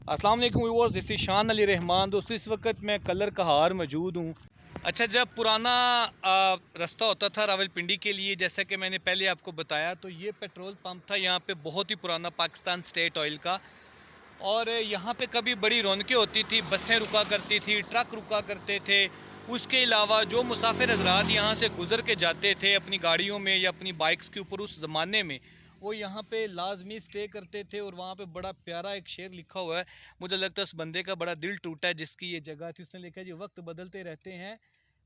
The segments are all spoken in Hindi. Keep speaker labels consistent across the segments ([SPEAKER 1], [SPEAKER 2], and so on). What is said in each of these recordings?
[SPEAKER 1] अस्सलाम वालेकुम व्यूअर्स, दिस इज शान अली रहमान। दोस्तों, इस वक्त मैं कलर कहार मौजूद हूँ। अच्छा, जब पुराना रास्ता होता था रावलपिंडी के लिए, जैसा कि मैंने पहले आपको बताया, तो ये पेट्रोल पंप था यहाँ पे, बहुत ही पुराना, पाकिस्तान स्टेट ऑयल का। और यहाँ पे कभी बड़ी रौनकें होती थी, बसें रुका करती थी, ट्रक रुका करते थे। उसके अलावा जो मुसाफिर हजरात यहाँ से गुज़र के जाते थे अपनी गाड़ियों में या अपनी बाइक्स के ऊपर, उस ज़माने में वो यहाँ पे लाजमी स्टे करते थे। और वहाँ पे बड़ा प्यारा एक शेर लिखा हुआ है, मुझे लगता है उस बंदे का बड़ा दिल टूटा है जिसकी ये जगह थी। उसने लिखा है, जी वक्त बदलते रहते हैं,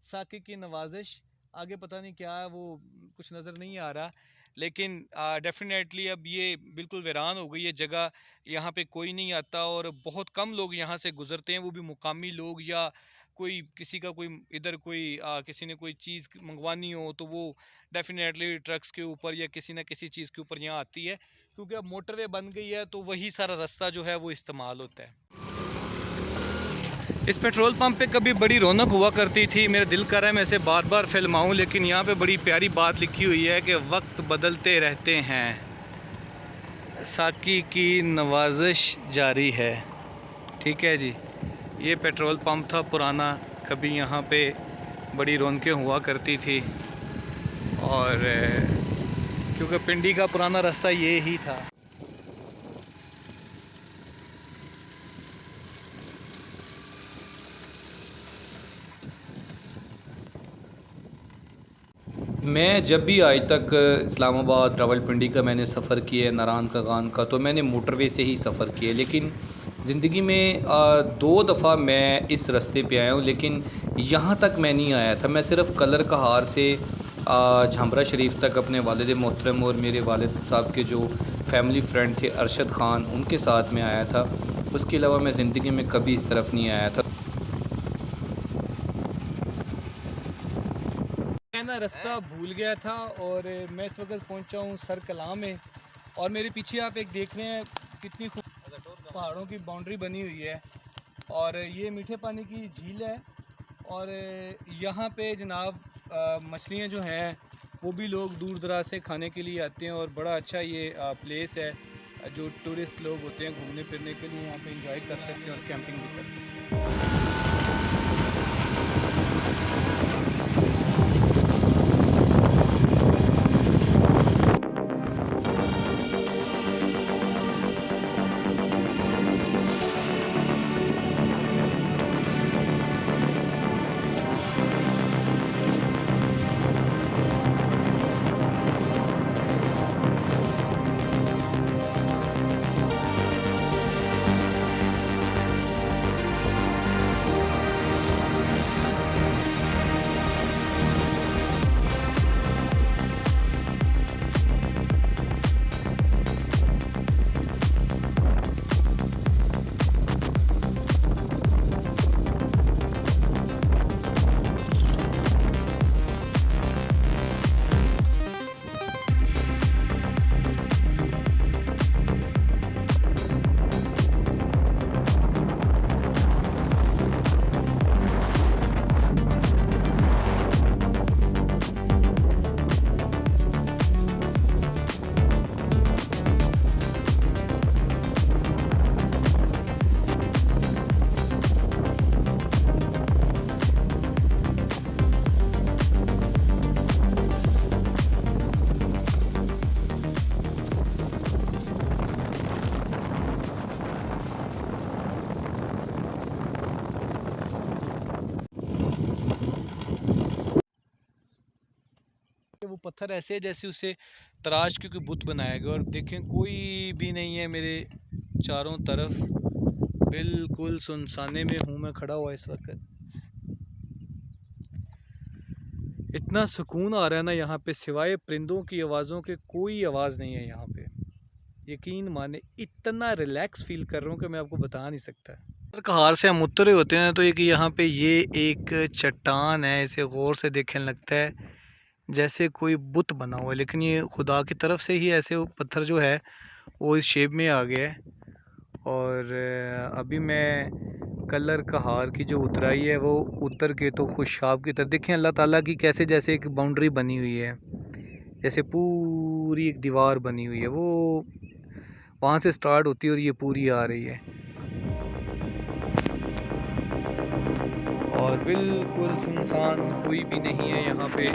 [SPEAKER 1] साकी की नवाजिश। आगे पता नहीं क्या है, वो कुछ नज़र नहीं आ रहा, लेकिन डेफिनेटली अब ये बिल्कुल वीरान हो गई है जगह। यहाँ पे कोई नहीं आता और बहुत कम लोग यहाँ से गुज़रते हैं, वो भी मुकामी लोग, या कोई किसी का कोई इधर कोई किसी ने कोई चीज़ मंगवानी हो तो वो डेफिनेटली ट्रक्स के ऊपर या किसी ना किसी चीज़ के ऊपर यहाँ आती है, क्योंकि अब मोटरवे बन गई है तो वही सारा रास्ता जो है वो इस्तेमाल होता है। इस पेट्रोल पंप पे कभी बड़ी रौनक हुआ करती थी। मेरा दिल कर रहा है मैं इसे बार बार फिल्माऊँ, लेकिन यहाँ पे बड़ी प्यारी बात लिखी हुई है कि वक्त बदलते रहते हैं, साकी की नवाजिश जारी है। ठीक है जी, ये पेट्रोल पंप था पुराना, कभी यहाँ पे बड़ी रौनकें हुआ करती थी। और क्योंकि पिंडी का पुराना रास्ता ये ही था। मैं जब भी आज तक इस्लामाबाद रावलपिंडी का मैंने सफ़र किया है, नारायण खान का, तो मैंने मोटरवे से ही सफ़र किया है। लेकिन ज़िंदगी में 2 दफ़ा मैं इस रास्ते पे आया हूँ, लेकिन यहाँ तक मैं नहीं आया था। मैं सिर्फ़ कलर कहार से झामरा शरीफ तक अपने वालिद मोहतरम और मेरे वालिद साहब के जो फैमिली फ्रेंड थे अरशद ख़ान, उनके साथ में आया था। उसके अलावा मैं ज़िंदगी में कभी इस तरफ नहीं आया था। मैं ना रास्ता भूल गया था और मैं इस वक्त पहुंचा हूं सर कलाम में। और मेरे पीछे आप एक देख रहे हैं, कितनी खूब पहाड़ों की बाउंड्री बनी हुई है। और ये मीठे पानी की झील है। और यहाँ पे जनाब मछलियाँ जो हैं वो भी लोग दूर दराज से खाने के लिए आते हैं। और बड़ा अच्छा ये प्लेस है, जो टूरिस्ट लोग होते हैं घूमने फिरने के लिए यहाँ पे इंजॉय कर सकते हैं और कैंपिंग भी कर सकते हैं। वो पत्थर ऐसे है जैसे उसे तराश के कोई बुत बनाया गया। और देखें, कोई भी नहीं है मेरे चारों तरफ, बिल्कुल सुनसाने में हूँ मैं खड़ा हुआ इस वक्त। इतना सुकून आ रहा है ना यहाँ पे, सिवाय परिंदों की आवाज़ों के कोई आवाज़ नहीं है यहाँ पे। यकीन माने, इतना रिलैक्स फील कर रहा हूँ कि मैं आपको बता नहीं सकता। कहार से हम उतरे होते हैं तो एक यहाँ पे ये एक चट्टान है, इसे गौर से देखने लगता है जैसे कोई बुत बना हुआ है, लेकिन ये खुदा की तरफ से ही ऐसे वो पत्थर जो है वो इस शेप में आ गया है। और अभी मैं कलर कहार की जो उतराई है वो उतर के तो खुशाब की तरफ देखें, अल्लाह ताला की कैसे जैसे एक बाउंड्री बनी हुई है, जैसे पूरी एक दीवार बनी हुई है, वो वहाँ से स्टार्ट होती है और ये पूरी आ रही है। और बिल्कुल सुनसान, कोई भी नहीं है यहाँ पे।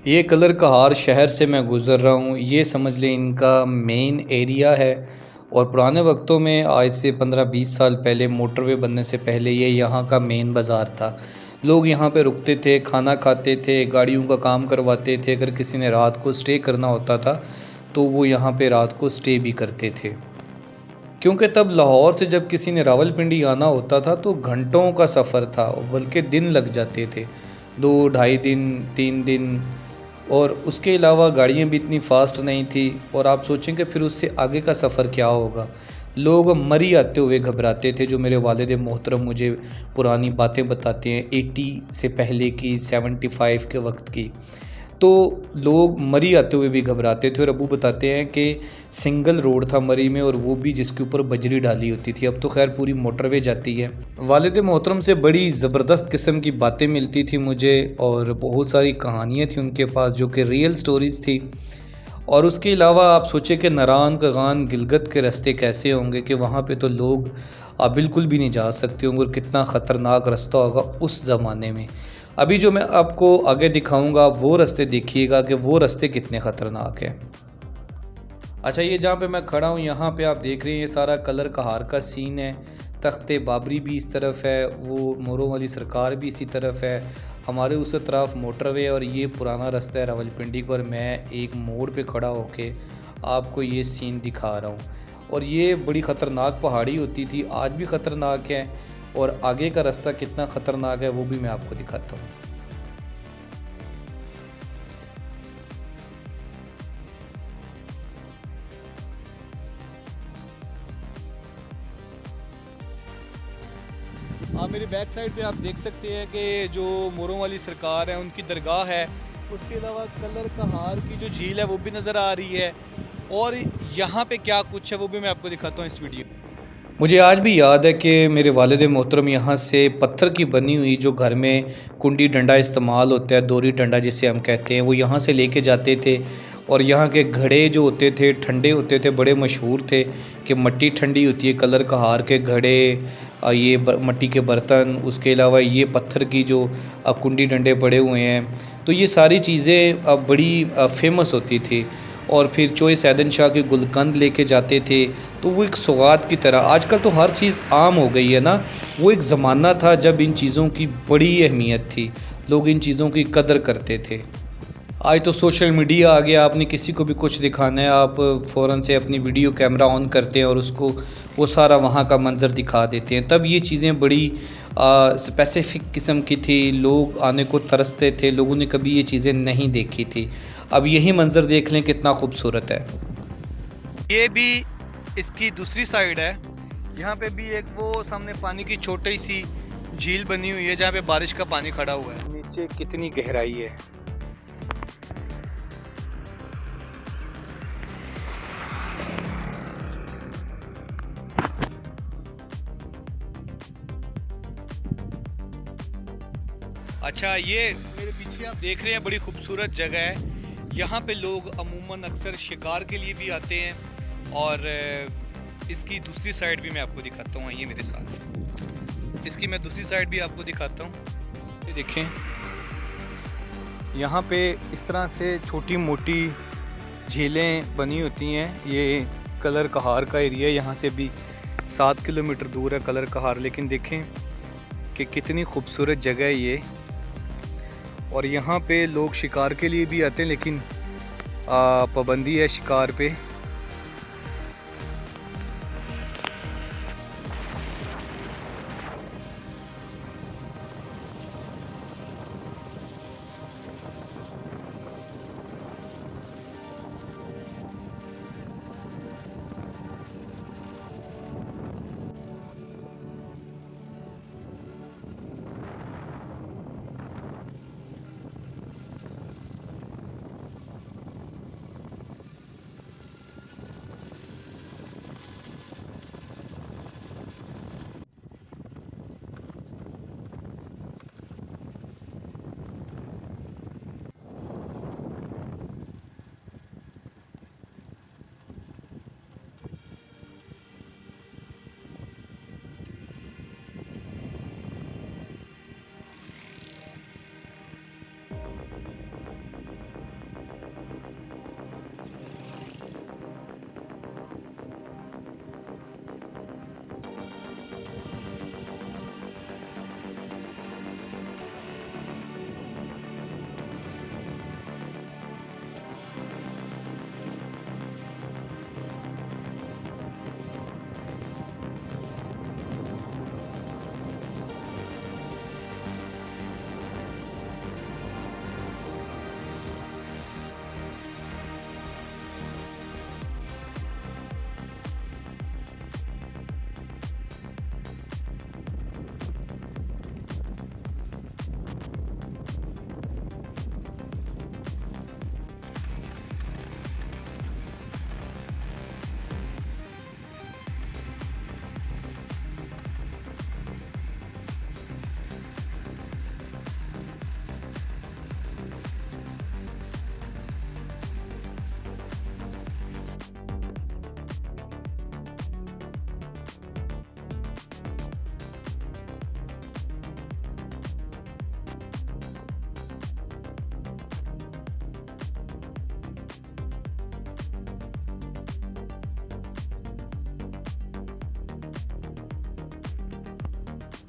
[SPEAKER 1] ये कलर कहार शहर से मैं गुज़र रहा हूँ, ये समझ लें इनका मेन एरिया है। और पुराने वक्तों में आज से 15-20 साल पहले मोटरवे बनने से पहले ये यहाँ का मेन बाज़ार था। लोग यहाँ पे रुकते थे, खाना खाते थे, गाड़ियों का काम करवाते थे। अगर किसी ने रात को स्टे करना होता था तो वो यहाँ पे रात को स्टे भी करते थे, क्योंकि तब लाहौर से जब किसी ने रावलपिंडी आना होता था तो घंटों का सफ़र था, बल्कि दिन लग जाते थे, 2-2.5 दिन 3 दिन। और उसके अलावा गाड़ियाँ भी इतनी फ़ास्ट नहीं थी। और आप सोचेंगे फिर उससे आगे का सफ़र क्या होगा। लोग मरी आते हुए घबराते थे। जो मेरे वालिद मोहतरम मुझे पुरानी बातें बताते हैं 80 से पहले की, 75 के वक्त की, तो लोग मरी आते हुए भी घबराते थे। और अबू बताते हैं कि सिंगल रोड था मरी में, और वो भी जिसके ऊपर बजरी डाली होती थी। अब तो खैर पूरी मोटरवे जाती है। वालिद मोहतरम से बड़ी ज़बरदस्त किस्म की बातें मिलती थी मुझे, और बहुत सारी कहानियाँ थी उनके पास जो कि रियल स्टोरीज़ थी। और उसके अलावा आप सोचें कि नरान कगान गिलगत के रास्ते कैसे होंगे, कि वहाँ पे तो लोग आप बिल्कुल भी नहीं जा सकते होंगे, और कितना ख़तरनाक रास्ता होगा उस ज़माने में। अभी जो मैं आपको आगे दिखाऊंगा वो रास्ते देखिएगा कि वो रास्ते कितने ख़तरनाक हैं। अच्छा, ये जहाँ पे मैं खड़ा हूँ यहाँ पे आप देख रहे हैं ये सारा कलर कहार का सीन है। तख्ते बाबरी भी इस तरफ है, वो मोरों वाली सरकार भी इसी तरफ है, हमारे उस तरफ मोटरवे, और ये पुराना रास्ता है रावलपिंडी का। और मैं एक मोड़ पे खड़ा होके आपको ये सीन दिखा रहा हूँ। और ये बड़ी ख़तरनाक पहाड़ी होती थी, आज भी ख़तरनाक है, और आगे का रास्ता कितना ख़तरनाक है वो भी मैं आपको दिखाता हूँ। हाँ, मेरी बैक साइड पे आप देख सकते हैं कि जो मोरों वाली सरकार है उनकी दरगाह है। उसके अलावा कलर कहार की जो झील है वो भी नज़र आ रही है। और यहाँ पे क्या कुछ है वो भी मैं आपको दिखाता हूँ इस वीडियो में। मुझे आज भी याद है कि मेरे वालिद मोहतरम यहाँ से पत्थर की बनी हुई जो घर में कुंडी डंडा इस्तेमाल होता है, दोरी डंडा जिसे हम कहते हैं, वो यहाँ से लेके जाते थे। और यहाँ के घड़े जो होते थे ठंडे होते थे, बड़े मशहूर थे कि मट्टी ठंडी होती है। कलर कहार के घड़े, ये मट्टी के बर्तन, उसके अलावा ये पत्थर की जो कुंडी डंडे पड़े हुए हैं, तो ये सारी चीज़ें बड़ी फेमस होती थी। और फिर चोए सैदन शाह के गुलकंद लेके जाते थे, तो वो एक सौगात की तरह। आजकल तो हर चीज़ आम हो गई है ना। वो एक ज़माना था जब इन चीज़ों की बड़ी अहमियत थी, लोग इन चीज़ों की कदर करते थे। आज तो सोशल मीडिया आ गया, आपने किसी को भी कुछ दिखाना है, आप फ़ौरन से अपनी वीडियो कैमरा ऑन करते हैं और उसको वो सारा वहाँ का मंज़र दिखा देते हैं। तब ये चीज़ें बड़ी स्पेसिफ़िक किस्म की थी, लोग आने को तरसते थे, लोगों ने कभी ये चीज़ें नहीं देखी थी। अब यही मंज़र देख लें कितना खूबसूरत है। ये भी इसकी दूसरी साइड है। यहाँ पे भी एक वो सामने पानी की छोटी सी झील बनी हुई है जहाँ पे बारिश का पानी खड़ा हुआ है। नीचे कितनी गहराई है। अच्छा, ये मेरे पीछे आप देख रहे हैं बड़ी खूबसूरत जगह है। यहाँ पे लोग अमूमन अक्सर शिकार के लिए भी आते हैं। और इसकी दूसरी साइड भी मैं आपको दिखाता हूँ, आइए मेरे साथ। इसकी मैं दूसरी साइड भी आपको दिखाता हूँ। ये देखें, यहाँ पे इस तरह से छोटी मोटी झीलें बनी होती हैं। ये कलर कहार का एरिया है, यहाँ से भी 7 किलोमीटर दूर है कलर कहार। लेकिन देखें कि कितनी खूबसूरत जगह है ये। और यहाँ पे लोग शिकार के लिए भी आते हैं, लेकिन पाबंदी है शिकार पे।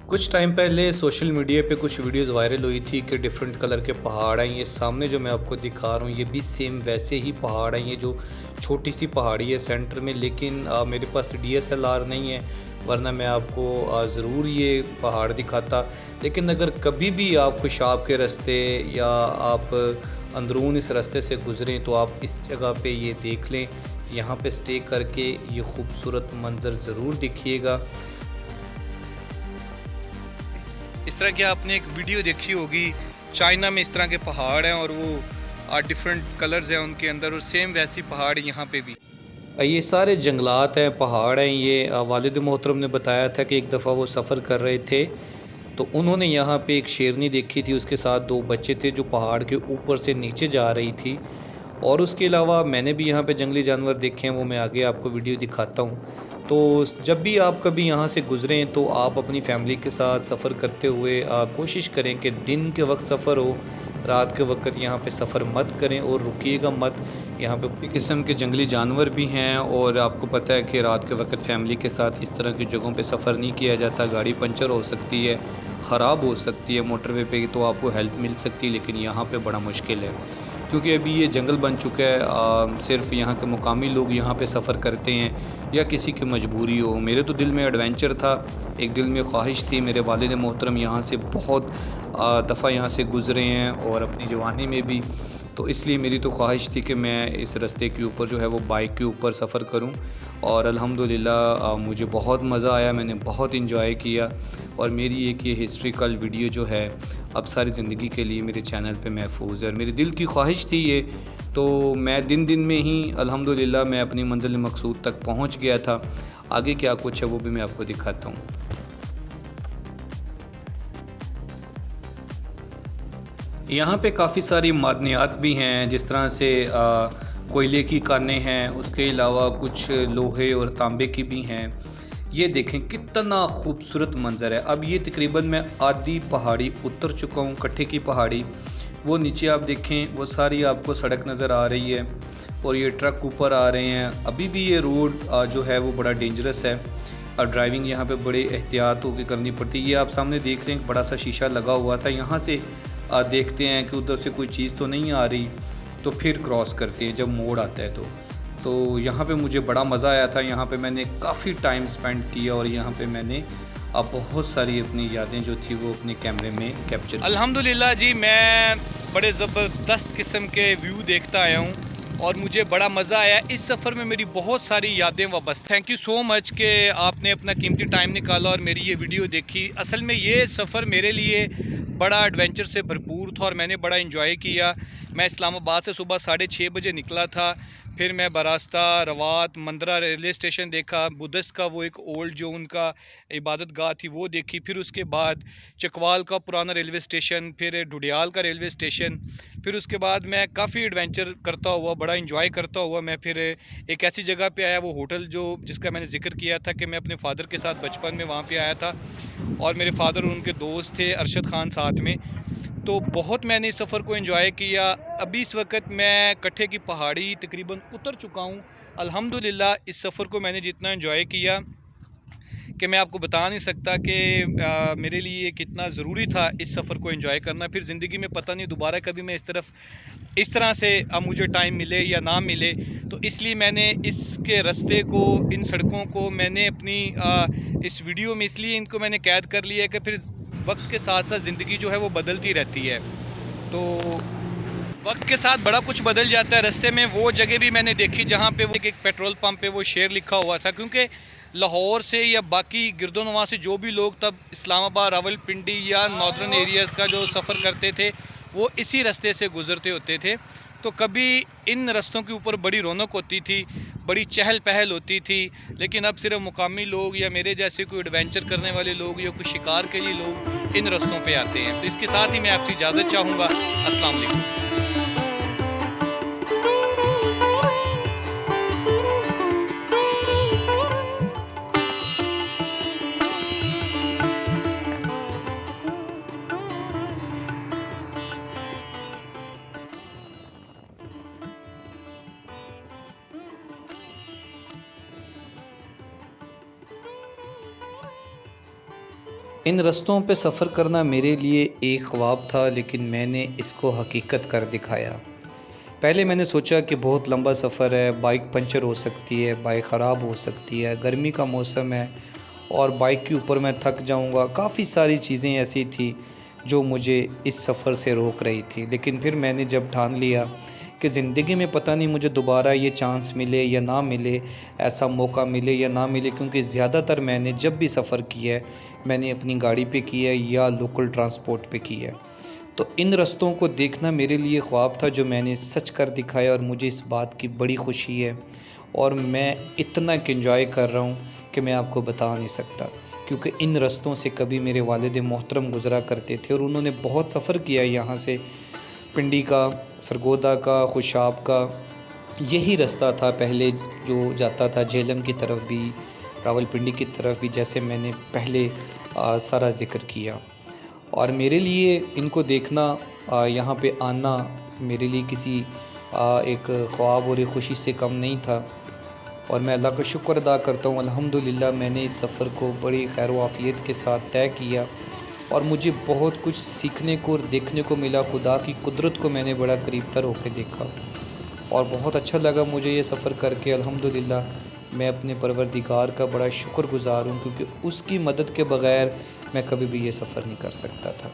[SPEAKER 1] कुछ टाइम पहले सोशल मीडिया पे कुछ वीडियोस वायरल हुई थी कि डिफरेंट कलर के पहाड़ हैं। ये सामने जो मैं आपको दिखा रहा हूँ ये भी सेम वैसे ही पहाड़ हैं। ये जो छोटी सी पहाड़ी है सेंटर में, लेकिन मेरे पास DSLR नहीं है, वरना मैं आपको ज़रूर ये पहाड़ दिखाता। लेकिन अगर कभी भी आप खुशाब के रास्ते या आप अंदरून इस रास्ते से गुज़रें तो आप इस जगह पे ये देख लें, यहाँ पे स्टे करके ये खूबसूरत मंज़र ज़रूर देखिएगा। इस तरह की आपने एक वीडियो देखी होगी, चाइना में इस तरह के पहाड़ हैं और वो डिफरेंट कलर्स हैं उनके अंदर, और सेम वैसी पहाड़ यहाँ पे भी। ये सारे जंगलात हैं, पहाड़ हैं। ये वालिद मोहतरम ने बताया था कि एक दफ़ा वो सफ़र कर रहे थे तो उन्होंने यहाँ पे एक शेरनी देखी थी, उसके साथ 2 बच्चे थे जो पहाड़ के ऊपर से नीचे जा रही थी। और उसके अलावा मैंने भी यहाँ पे जंगली जानवर देखे हैं, वो मैं आगे आपको वीडियो दिखाता हूँ। तो जब भी आप कभी यहाँ से गुज़रें तो आप अपनी फ़ैमिली के साथ सफ़र करते हुए कोशिश करें कि दिन के वक्त सफ़र हो, रात के वक्त यहाँ पे सफ़र मत करें और रुकिएगा मत। यहाँ पे कई किस्म के जंगली जानवर भी हैं और आपको पता है कि रात के वक्त फ़ैमिली के साथ इस तरह की जगहों पे सफ़र नहीं किया जाता। गाड़ी पंचर हो सकती है, ख़राब हो सकती है मोटरवे पे, तो आपको हेल्प मिल सकती है, लेकिन यहाँ पे बड़ा मुश्किल है क्योंकि अभी ये जंगल बन चुका है। सिर्फ यहाँ के मुकामी लोग यहाँ पे सफ़र करते हैं या किसी की मजबूरी हो। मेरे तो दिल में एडवेंचर था, एक दिल में ख्वाहिश थी। मेरे वालिद मोहतरम यहाँ से बहुत दफ़ा यहाँ से गुज़रे हैं और अपनी जवानी में भी, तो इसलिए मेरी तो ख्वाहिश थी कि मैं इस रास्ते के ऊपर जो है वो बाइक के ऊपर सफ़र करूं और अल्हम्दुलिल्लाह मुझे बहुत मज़ा आया, मैंने बहुत इंजॉय किया। और मेरी एक ये हिस्ट्रिकल वीडियो जो है अब सारी ज़िंदगी के लिए मेरे चैनल पे महफूज़ है और मेरी दिल की ख्वाहिश थी ये, तो मैं दिन में ही अल्हम्दुलिल्लाह मैं अपनी मंजिल मकसूद तक पहुँच गया था। आगे क्या कुछ है वो भी मैं आपको दिखाता हूँ। यहाँ पे काफ़ी सारी मादनियात भी हैं, जिस तरह से कोयले की कानें हैं, उसके अलावा कुछ लोहे और तांबे की भी हैं। ये देखें कितना खूबसूरत मंज़र है। अब ये तकरीबन मैं आधी पहाड़ी उतर चुका हूँ, कट्ठे की पहाड़ी। वो नीचे आप देखें वो सारी आपको सड़क नज़र आ रही है और ये ट्रक ऊपर आ रहे हैं। अभी भी ये रोड जो है वो बड़ा डेंजरस है और ड्राइविंग यहाँ पे बड़े एहतियात होकर करनी पड़ती है। ये आप सामने देख रहे हैं बड़ा सा शीशा लगा हुआ था, यहाँ से देखते हैं कि उधर से कोई चीज़ तो नहीं आ रही, तो फिर क्रॉस करते हैं जब मोड़ आता है तो यहाँ पे मुझे बड़ा मज़ा आया था। यहाँ पे मैंने काफ़ी टाइम स्पेंड किया और यहाँ पे मैंने अब बहुत सारी अपनी यादें जो थी वो अपने कैमरे में कैप्चर। अल्हम्दुलिल्लाह जी, मैं बड़े ज़बरदस्त किस्म के व्यू देखता आया हूँ और मुझे बड़ा मज़ा आया। इस सफ़र में मेरी बहुत सारी यादें वाबस्ता। थैंक यू सो मच कि आपने अपना कीमती टाइम निकाला और मेरी ये वीडियो देखी। असल में ये सफ़र मेरे लिए बड़ा एडवेंचर से भरपूर था और मैंने बड़ा इंजॉय किया। मैं इस्लामाबाद से सुबह 6:30 बजे निकला था, फिर मैं बरास्ता रवात मंदरा रेलवे स्टेशन देखा, बुद्धिस्ट का वो एक ओल्ड जो उनका इबादत गाह थी वो देखी, फिर उसके बाद चकवाल का पुराना रेलवे स्टेशन, फिर ढुडियाल का रेलवे स्टेशन, फिर उसके बाद मैं काफ़ी एडवेंचर करता हुआ, बड़ा इंजॉय करता हुआ मैं फिर एक ऐसी जगह पे आया, वो होटल जो जिसका मैंने जिक्र किया था कि मैं अपने फ़ादर के साथ बचपन में वहाँ पे आया था और मेरे फ़ादर और उनके दोस्त थे अरशद ख़ान साथ में। तो बहुत मैंने इस सफ़र को एंजॉय किया। अभी इस वक्त मैं कट्ठे की पहाड़ी तकरीबन उतर चुका हूँ। अल्हम्दुलिल्लाह इस सफ़र को मैंने जितना एंजॉय किया कि मैं आपको बता नहीं सकता कि मेरे लिए कितना ज़रूरी था इस सफ़र को एंजॉय करना। फिर ज़िंदगी में पता नहीं दोबारा कभी मैं इस तरह से मुझे टाइम मिले या ना मिले, तो इसलिए मैंने इसके रास्ते को, इन सड़कों को मैंने अपनी इस वीडियो में इसलिए इनको मैंने कैद कर लिया है कि फिर वक्त के साथ साथ ज़िंदगी जो है वो बदलती रहती है, तो वक्त के साथ बड़ा कुछ बदल जाता है। रास्ते में वो जगह भी मैंने देखी जहाँ पे वो एक पेट्रोल पंप पे वो शेर लिखा हुआ था, क्योंकि लाहौर से या बाकी गिरदोनवा से जो भी लोग तब इस्लामाबाद, रावलपिंडी या नॉर्दर्न एरियाज़ का जो सफ़र करते थे वो इसी रास्ते से गुज़रते होते थे। तो कभी इन रास्तों के ऊपर बड़ी रौनक होती थी, बड़ी चहल पहल होती थी, लेकिन अब सिर्फ मुकामी लोग या मेरे जैसे कोई एडवेंचर करने वाले लोग या कोई शिकार के लिए लोग इन रास्तों पे आते हैं। तो इसके साथ ही मैं आपसे इजाज़त चाहूँगा। अस्सलाम वालेकुम।
[SPEAKER 2] इन रास्तों पे सफ़र करना मेरे लिए एक ख्वाब था, लेकिन मैंने इसको हकीकत कर दिखाया। पहले मैंने सोचा कि बहुत लंबा सफ़र है, बाइक पंचर हो सकती है, बाइक ख़राब हो सकती है, गर्मी का मौसम है और बाइक के ऊपर मैं थक जाऊंगा। काफ़ी सारी चीज़ें ऐसी थी जो मुझे इस सफ़र से रोक रही थी। लेकिन फिर मैंने जब ठान लिया कि ज़िंदगी में पता नहीं मुझे दोबारा ये चांस मिले या ना मिले, ऐसा मौका मिले या ना मिले, क्योंकि ज़्यादातर मैंने जब भी सफ़र किया है मैंने अपनी गाड़ी पे किया है या लोकल ट्रांसपोर्ट पे किया है। तो इन रास्तों को देखना मेरे लिए ख्वाब था जो मैंने सच कर दिखाया और मुझे इस बात की बड़ी खुशी है और मैं इतना एंजॉय कर रहा हूँ कि मैं आपको बता नहीं सकता। क्योंकि इन रास्तों से कभी मेरे वालिद मोहतरम गुज़रा करते थे और उन्होंने बहुत सफ़र किया यहाँ से, पिंडी का, सरगोदा का, खुशाब का। यही रास्ता था पहले जो जाता था झेलम की तरफ भी, रावलपिंडी की तरफ भी, जैसे मैंने पहले सारा ज़िक्र किया। और मेरे लिए इनको देखना, यहाँ पे आना मेरे लिए किसी एक ख्वाब और एक ख़ुशी से कम नहीं था। और मैं अल्लाह का शुक्र अदा करता हूँ, अल्हम्दुलिल्लाह मैंने इस सफ़र को बड़ी खैर वाफ़ियत के साथ तय किया और मुझे बहुत कुछ सीखने को और देखने को मिला। खुदा की कुदरत को मैंने बड़ा करीब तर होकर देखा और बहुत अच्छा लगा मुझे ये सफ़र करके। अल्हम्दुलिल्लाह मैं अपने परवरदिगार का बड़ा शुक्रगुज़ार हूँ, क्योंकि उसकी मदद के बग़ैर मैं कभी भी ये सफ़र नहीं कर सकता था।